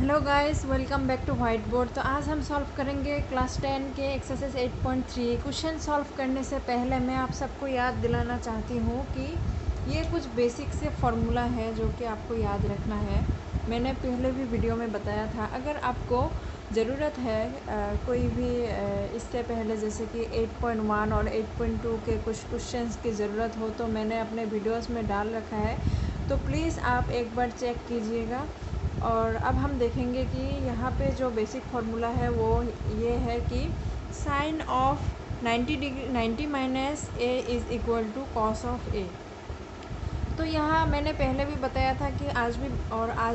Hello guys, welcome back to white board. तो आज हम सॉल्व करेंगे क्लास 10 के एक्सरसाइज 8.3। क्वेश्चन सॉल्व करने से पहले मैं आप सबको याद दिलाना चाहती हूँ कि ये कुछ बेसिक से फार्मूला है जो कि आपको याद रखना है। मैंने पहले भी वीडियो में बताया था। अगर आपको ज़रूरत है कोई भी इससे पहले जैसे कि 8.1 और 8.2 के कुछ क्वेश्चंस की ज़रूरत हो तो मैंने अपने वीडियोस में डाल रखा है, तो प्लीज़ आप एक बार चेक कीजिएगा। और अब हम देखेंगे कि यहाँ पे जो बेसिक फार्मूला है वो ये है कि sine of 90 minus A is equal to cos of A. तो यहाँ मैंने पहले भी बताया था कि आज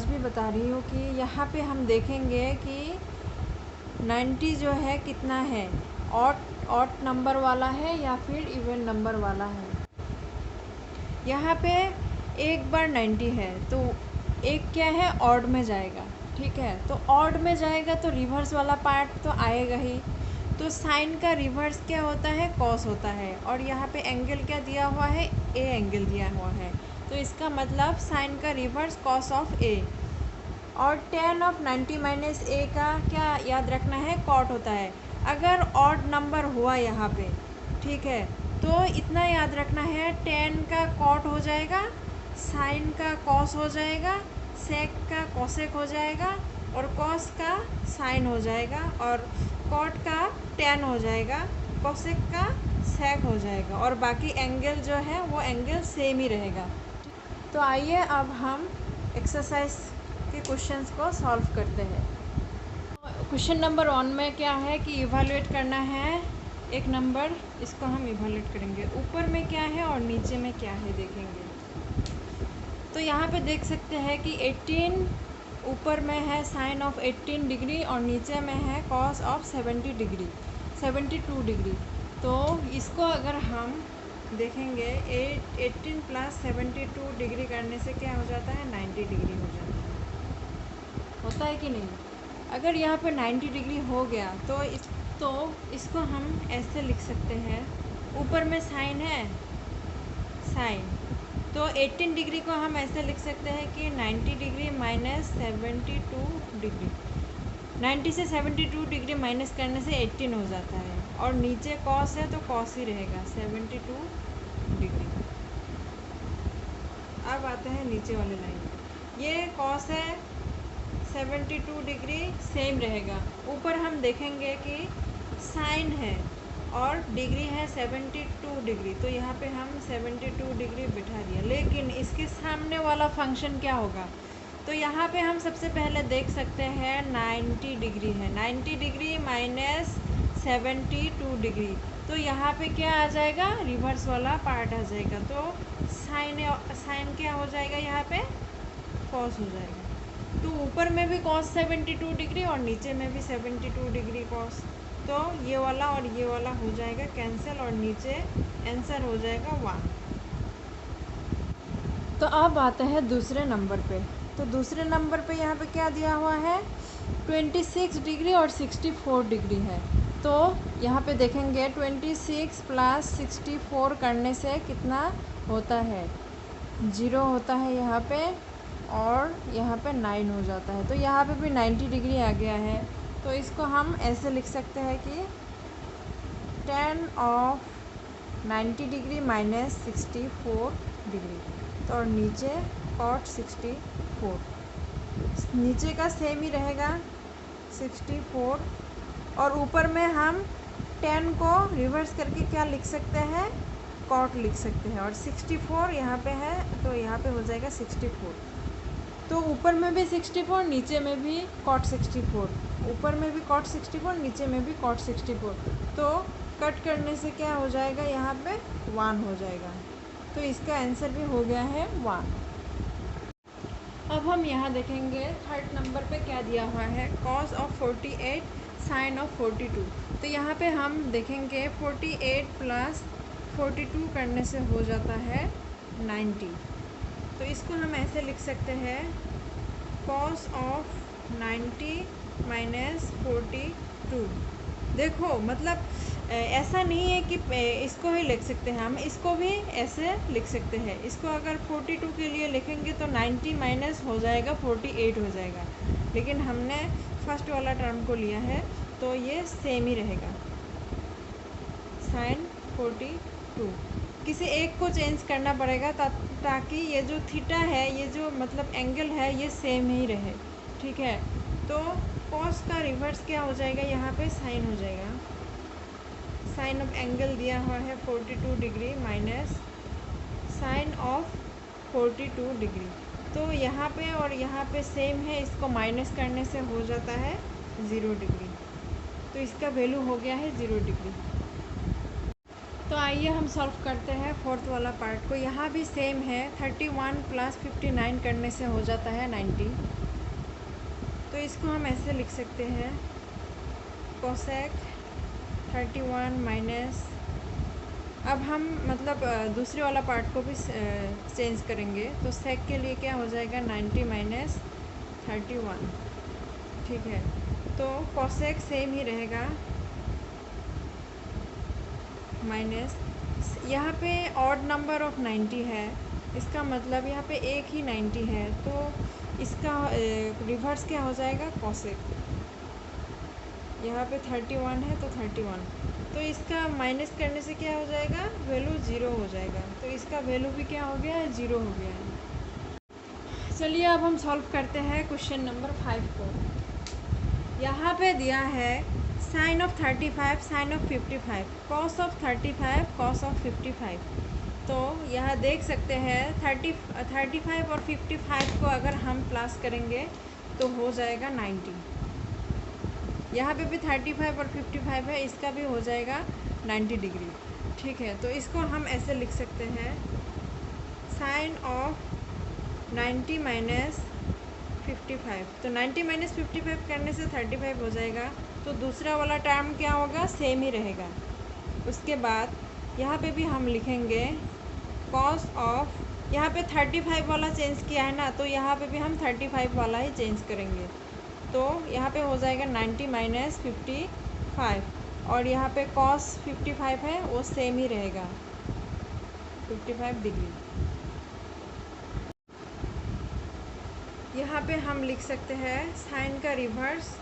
भी बता रही हूँ कि यहाँ पे हम देखेंगे कि 90 जो है कितना है, ऑड नंबर वाला है या फिर इवन नंबर वाला है। यहाँ पे एक बार 90 है तो एक क्या है, ऑड में जाएगा। ठीक है, तो ऑड में जाएगा तो रिवर्स वाला पार्ट तो आएगा ही। तो साइन का रिवर्स क्या होता है, कॉस होता है। और यहाँ पे एंगल क्या दिया हुआ है, ए एंगल दिया हुआ है। तो इसका मतलब साइन का रिवर्स कॉस ऑफ ए। और tan ऑफ 90 माइनस ए का क्या याद रखना है, कॉट होता है। अगर ऑड नंबर हुआ यहाँ पे, ठीक है, तो इतना याद रखना है, tan का कॉट हो जाएगा, साइन का कॉस हो जाएगा, सेक का कॉसेक हो जाएगा, और कॉस का साइन हो जाएगा, और कॉट का tan हो जाएगा, कॉसेक का सेक हो जाएगा, और बाकी एंगल जो है वो एंगल सेम ही रहेगा। तो आइए अब हम एक्सरसाइज के क्वेश्चंस को सॉल्व करते हैं। क्वेश्चन नंबर 1 में क्या है कि इवैल्यूएट करना है एक नंबर, इसको हम इवैल्यूएट करेंगे। ऊपर में क्या है और नीचे में क्या है देखेंगे। तो यहाँ पे देख सकते हैं कि 18 ऊपर में है साइन ऑफ 18 डिग्री और नीचे में है कॉस ऑफ 72 डिग्री। तो इसको अगर हम देखेंगे 18 प्लस 72 डिग्री करने से क्या हो जाता है, 90 डिग्री हो जाता है। होता है कि नहीं। अगर यहाँ पर 90 डिग्री हो गया तो इसको हम ऐसे लिख सकते हैं, ऊपर में साइन है, साइन, तो 18 डिग्री को हम ऐसे लिख सकते हैं कि 90 डिग्री माइनस 72 डिग्री। 90 से 72 डिग्री माइनस करने से 18 हो जाता है, और नीचे कॉस है तो कॉस ही रहेगा 72 डिग्री। अब आते हैं नीचे वाले लाइन, ये कॉस है 72 डिग्री सेम रहेगा। ऊपर हम देखेंगे कि साइन है और डिग्री है 72 डिग्री, तो यहाँ पे हम 72 डिग्री बिठा दिया। लेकिन इसके सामने वाला फंक्शन क्या होगा, तो यहाँ पे हम सबसे पहले देख सकते हैं 90 डिग्री है, 90 डिग्री माइनस 72 डिग्री, तो यहाँ पे क्या आ जाएगा, रिवर्स वाला पार्ट आ जाएगा। तो साइन क्या हो जाएगा, यहाँ पे कॉस हो जाएगा। तो ऊपर में भी कॉस 72 डिग्री और नीचे में भी 72 डिग्री कॉस, तो ये वाला और ये वाला हो जाएगा कैंसिल, और नीचे आंसर हो जाएगा 1। तो अब आते हैं दूसरे नंबर पे। तो दूसरे नंबर पे यहाँ पे क्या दिया हुआ है, 26 डिग्री और 64 डिग्री है। तो यहाँ पे देखेंगे 26 प्लस 64 करने से कितना होता है, 0 होता है यहाँ पे, और यहाँ पे 9 हो जाता है। तो यहाँ पे भी 90 डिग्री आ गया है। तो इसको हम ऐसे लिख सकते हैं कि tan of 90 degree minus 64 degree, तो और नीचे cot 64, नीचे का सेम ही रहेगा 64, और ऊपर में हम tan को रिवर्स करके क्या लिख सकते हैं, cot लिख सकते हैं, और 64 यहाँ पे है तो यहाँ पे हो जाएगा 64। तो ऊपर में भी 64, नीचे में भी cot 64, ऊपर में भी cot 64, नीचे में भी cot 64। तो कट करने से क्या हो जाएगा, यहाँ पे 1 हो जाएगा। तो इसका आंसर भी हो गया है 1। अब हम यहाँ देखेंगे थर्ड नंबर पे क्या दिया हुआ है, cos ऑफ 48 साइन ऑफ 42। तो यहाँ पे हम देखेंगे 48 प्लस 42 करने से हो जाता है 90। तो इसको हम ऐसे लिख सकते हैं, cos ऑफ 90 माइनस 42। देखो मतलब ऐसा नहीं है कि इसको ही लिख सकते हैं, हम इसको भी ऐसे लिख सकते हैं। इसको अगर 42 के लिए लिखेंगे तो 90 माइनस हो जाएगा 48 हो जाएगा, लेकिन हमने फर्स्ट वाला टर्म को लिया है तो ये सेम ही रहेगा। sin 42 किसी एक को चेंज करना पड़ेगा ताकि ये जो थीटा है, ये जो मतलब एंगल है, ये सेम ही रहे। ठीक है, तो कॉस का रिवर्स क्या हो जाएगा, यहाँ पे साइन हो जाएगा। साइन ऑफ एंगल दिया हुआ है 42 degree minus sine of 42 degree. तो यहाँ पे और यहाँ पे सेम है, इसको माइनस करने से हो जाता है 0 डिग्री। तो इसका वैल्यू हो गया है 0 डिग्री। तो आइए हम सॉल्व करते हैं फोर्थ वाला पार्ट को। यहाँ भी सेम है, 31 + 59 करने से हो जाता है 90। तो इसको हम ऐसे लिख सकते हैं, कोसेक 31 माइनस, अब हम मतलब दूसरे वाला पार्ट को भी चेंज करेंगे। तो सेक के लिए क्या हो जाएगा, 90 माइनस 31। ठीक है, तो कोसेक सेम ही रहेगा माइनस, यहाँ पे ऑड नंबर ऑफ 90 है, इसका मतलब यहाँ पे एक ही 90 है, तो इसका रिवर्स क्या हो जाएगा, कोसेक। यहाँ पे 31 है तो 31, तो इसका माइनस करने से क्या हो जाएगा, वैल्यू 0 हो जाएगा। तो इसका वैल्यू भी क्या हो गया है, 0 हो गया है। चलिए अब हम सॉल्व करते हैं क्वेश्चन नंबर 5 को। यहाँ पे दिया है sine of 35 sine of 55, cos of 35 cos of 55। तो यहाँ देख सकते हैं 35 और 55 को अगर हम प्लस करेंगे तो हो जाएगा 90। यहाँ पे भी 35 और 55 है, इसका भी हो जाएगा 90 डिग्री। ठीक है, तो इसको हम ऐसे लिख सकते हैं, साइन ऑफ 90 माइनस 55। तो 90 माइनस 55 करने से 35 हो जाएगा, तो दूसरा वाला टर्म क्या होगा, सेम ही रहेगा। उसके बाद यहाँ पे भी हम लिखेंगे कॉस ऑफ, यहाँ पे 35 वाला चेंज किया है ना, तो यहाँ पे भी हम 35 वाला ही चेंज करेंगे। तो यहाँ पे हो जाएगा 90 माइनस 55, और यहाँ पे कॉस 55 है वो सेम ही रहेगा 55 डिग्री। यहाँ पे हम लिख सकते हैं साइन का रिवर्स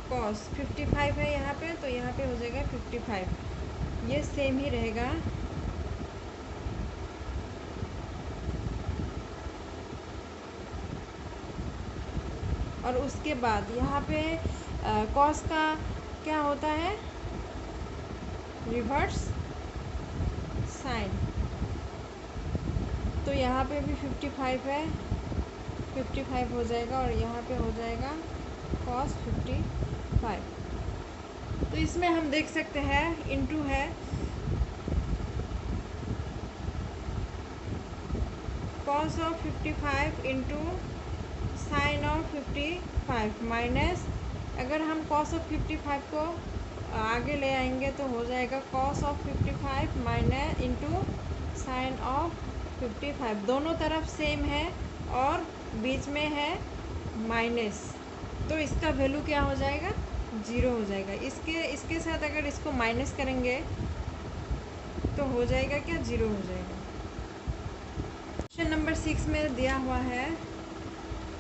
कॉस 55 है यहाँ पे, तो यहाँ पे हो जाएगा 55, ये सेम ही रहेगा। और उसके बाद यहाँ पे कॉस का क्या होता है, रिवर्स साइन। तो यहाँ पे भी 55 है, 55 हो जाएगा, और यहाँ पे हो जाएगा कॉस 55। तो इसमें हम देख सकते हैं इनटू है, cos of 55 into sine of 55 minus, अगर हम कॉस ऑफ 55 को आगे ले आएंगे तो हो जाएगा cos of 55 minus into sine of 55। दोनों तरफ सेम है और बीच में है माइनस, तो इसका वैल्यू क्या हो जाएगा, 0 हो जाएगा। इसके साथ अगर इसको माइनस करेंगे तो हो जाएगा क्या, 0 हो जाएगा। क्वेश्चन नंबर 6 में दिया हुआ है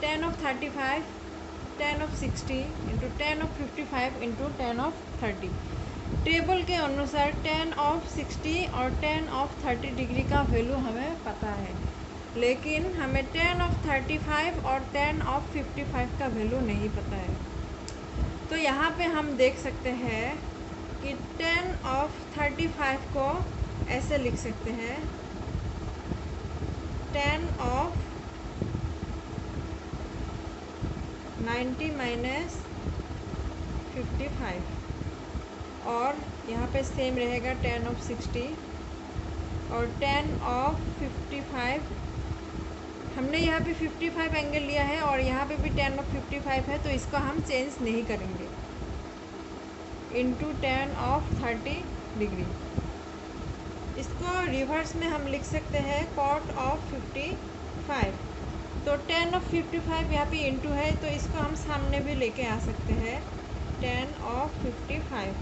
tan of 35 tan of 60 into tan of 55 into tan of 30। Table के अनुसार tan of 60 और tan of 30 डिग्री का वैल्यू हमें पता है, लेकिन हमें tan of 35 और tan of 55 का वैल्यू नहीं पता है। तो यहाँ पे हम देख सकते हैं कि tan of 35 को ऐसे लिख सकते हैं, tan of 90 माइनस 55, और यहाँ पे सेम रहेगा tan of 60 और tan of 55। हमने यहाँ पे 55 एंगल लिया है और यहाँ पे भी tan of 55 है, तो इसको हम चेंज नहीं करेंगे, इंटू tan of 30 डिग्री। इसको रिवर्स में हम लिख सकते हैं cot of 55। तो tan of 55 यहाँ पे इंटू है, तो इसको हम सामने भी लेके आ सकते हैं, tan of 55।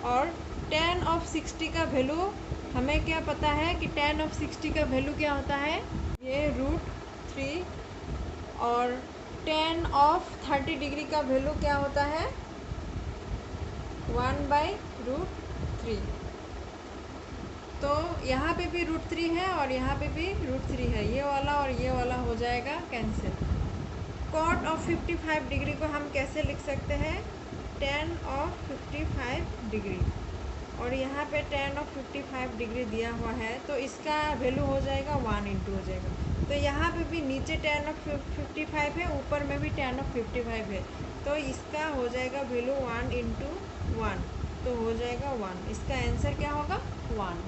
और tan of 60 का वैल्यू हमें क्या पता है कि tan of 60 का वैल्यू क्या होता है, ये √3, और टेन ऑफ 30 डिग्री का वैल्यू क्या होता है 1/√3। तो यहाँ पे भी √3 है और यहाँ पे भी √3 है, ये वाला और ये वाला हो जाएगा कैंसिल। कॉट ऑफ 55 डिग्री को हम कैसे लिख सकते हैं tan ऑफ 55 डिग्री, और यहाँ पे tan ऑफ 55 डिग्री दिया हुआ है तो इसका वैल्यू हो जाएगा 1 इंटू हो जाएगा। तो यहाँ पे भी नीचे tan ऑफ 55 है, ऊपर में भी tan ऑफ 55 है, तो इसका हो जाएगा वैल्यू 1 इंटू 1, तो हो जाएगा 1। इसका आंसर क्या होगा 1।